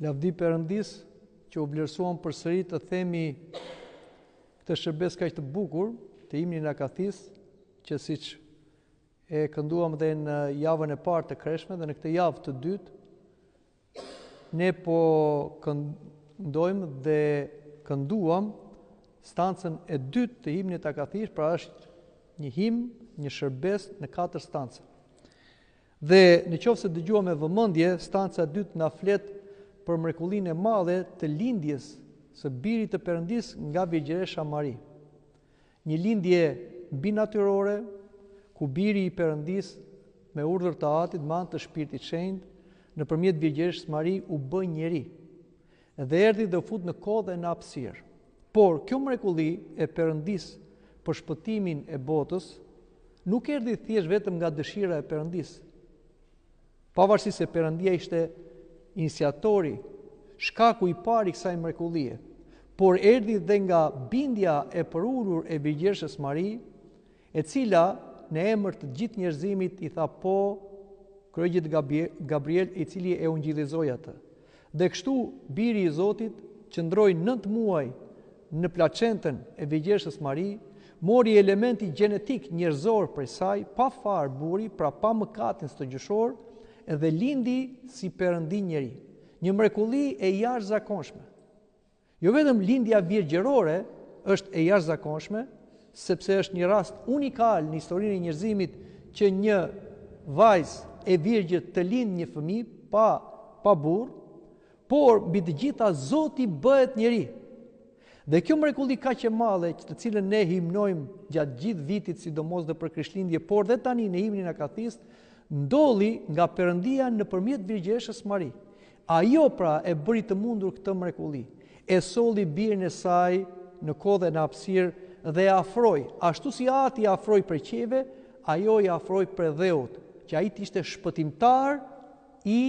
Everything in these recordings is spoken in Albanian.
Lavdi Perëndis që u vlerësuam përsëri të themi këtë shërbes kaq të bukur, të himnin Akathis, që siç e kënduam dhe në javën e parë të kreshme dhe në këtë javë të dytë, ne po këndojmë dhe kënduam stancën e dytë të himnit Akathis, pra është një himn, një shërbes në 4 stanca. Dhe në qoftë se dëgjuam me vëmendje, stanca e dytë na flet për mrekullinë e madhe të lindjes së birit të Perëndis nga Virgjëresha Mari. Një lindje binatyrore, ku biri i Perëndis me urdhër të Atit, me anë të Shpirtit Shenjtë, nëpërmjet Virgjëreshës Mari u bë njeri. Dhe erdhi dhe u fut në kohë dhe në hapësirë. Por kjo mrekulli e Perëndis për shpëtimin e botës nuk erdhi thjesht vetëm nga dëshira e Perëndis. Pavarësisht se Perëndia ishte iniciatori, shkaku i parë i kësaj mrekullie, por erdhi dhe nga bindja e përulur e Virgjëreshës Mari, e cila në emër të gjithë njerëzimit i tha po kryegjit Gabriel, i cili e ungjillizoi atë. Dhe kështu biri i Zotit qëndroi 9 muaj në placentën e Virgjëreshës Mari, mori elementi gjenetik njerëzor prej saj, pa far buri, pra pa mëkatin stëgjëshor, dhe lindi si Perëndi njeri. Një mrekulli e jashtëzakonshme. Jo vetëm lindja virgjërore është e jashtëzakonshme, sepse është një rast unikal në historinë e njerëzimit që një vajzë e virgjët të lindë një fëmijë pa burr, por mbi të gjitha Zoti bëhet njeri. Dhe kjo mrekulli kaq e madhe, të cilën ne himnojmë gjatë gjithë vitit, sidomos dhe për Krishtlindje, por dhe tani në himnin Akathist, ndolli nga Perëndia nëpërmjet Virgjëreshës Mari. Ajo pra e bëri të mundur këtë mrekulli. E solli birin e saj në kohë dhe në hapësirë dhe e afroi, ashtu si Ati afroi prej qiejve, ajo i afroi prej dheut, që ai ishte shpëtimtar i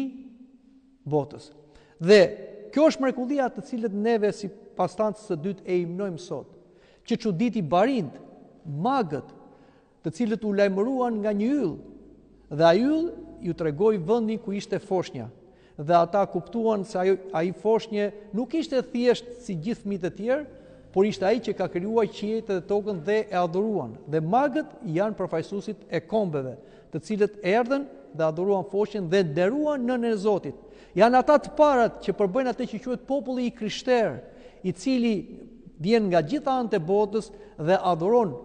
botës. Dhe kjo është mrekullia të cilët neve si pas stancës së dytë e himnojmë sot, që çuditi barind, magët, të cilët u lajmëruan nga një yll, dhe ai yll ju tregoi vendin ku ishte foshnja. Dhe ata kuptuan se ai foshnje nuk ishte thjesht si gjithë fëmijët e tjerë, por ishte ai që ka krijuar qiejt dhe tokën dhe e adhuruan. Dhe magët janë përfaqësuesit e kombeve, të cilët erdhën dhe adhuruan foshnjën dhe nderuan nënën e Zotit. Janë ata të parat që përbëjnë atë që quhet populli i krishterë, i cili vjen nga gjitha anët e botës dhe adhuron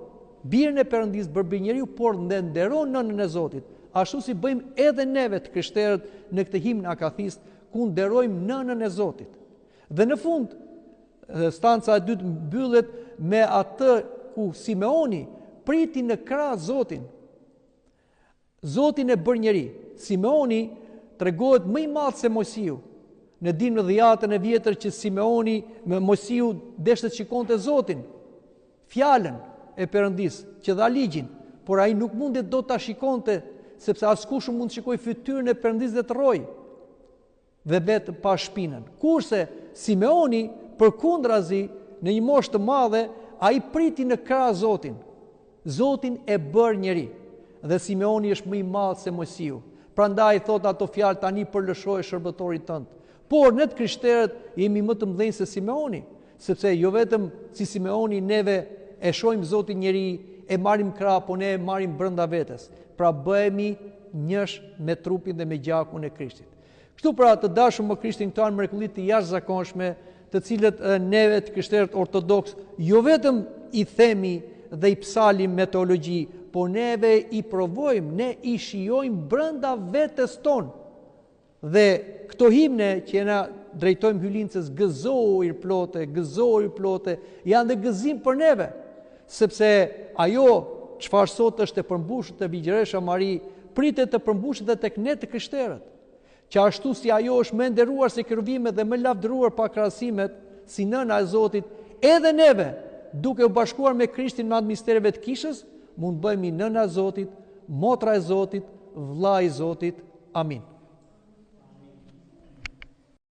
birin e Perëndis bërbi njeriu, por nderon nënën e Zotit. Ashtu si bëjmë edhe neve të krishterët në këtë himn Akathist, ku nderojmë nënën e Zotit. Dhe në fund, stanca e dytë mbyllet me atë ku Simeoni priti në krah Zotin. Zotin e bërë njeri. Simeoni tregohet më i madh se Mojsiu. Ne dimë në dhjetën e vjetër që Simeoni me Mojsiu deshte të shikonte Zotin, fjalën e Perëndis që dha ligjin, por ai nuk mundet dot ta shikonte, sepse askush mund të shikojë fytyrën e Perëndis dhe të rrojë dhe vetë pa shpinën. Kurse Simeoni përkundrazi në një moshë të madhe, ai priti në krah Zotin. Zotin e bër njeri. Dhe Simeoni është më i madh se Mojsiu. Prandaj thot ato fjalë, tani përlëshoje shërbëtorit tënd. Por ne të krishterët jemi më të mëdhenj se Simeoni, sepse jo vetëm si Simeoni neve e shohim Zotin njeri, e marrim krah, po ne e marrim brenda vetes. Pra bëhemi njësh me trupin dhe me gjakun e Krishtit. Kështu pra të dashur më Krishtin, këto janë mrekullitë të jashtëzakonshme, të cilët neve të krishterët ortodoks jo vetëm i themi dhe i psalim me teologji, por neve i provojmë, ne i shijojmë brenda vetes tonë. Dhe këto himne që na drejtojmë hylincës gëzojë plote, janë dhe gëzim për neve, sepse ajo çfarë sot është e përmbushur te Virgjëresha Mari, pritet të përmbushet edhe tek ne të krishterët. Që ashtu si ajo është më nderuar se kerubimet dhe më lavdëruar pa krahasimet, si nëna e Zotit, edhe neve, duke u bashkuar me Krishtin në atë mistereve të kishës, mund bëhemi nëna e Zotit, motra e Zotit, vlla i Zotit. Amin.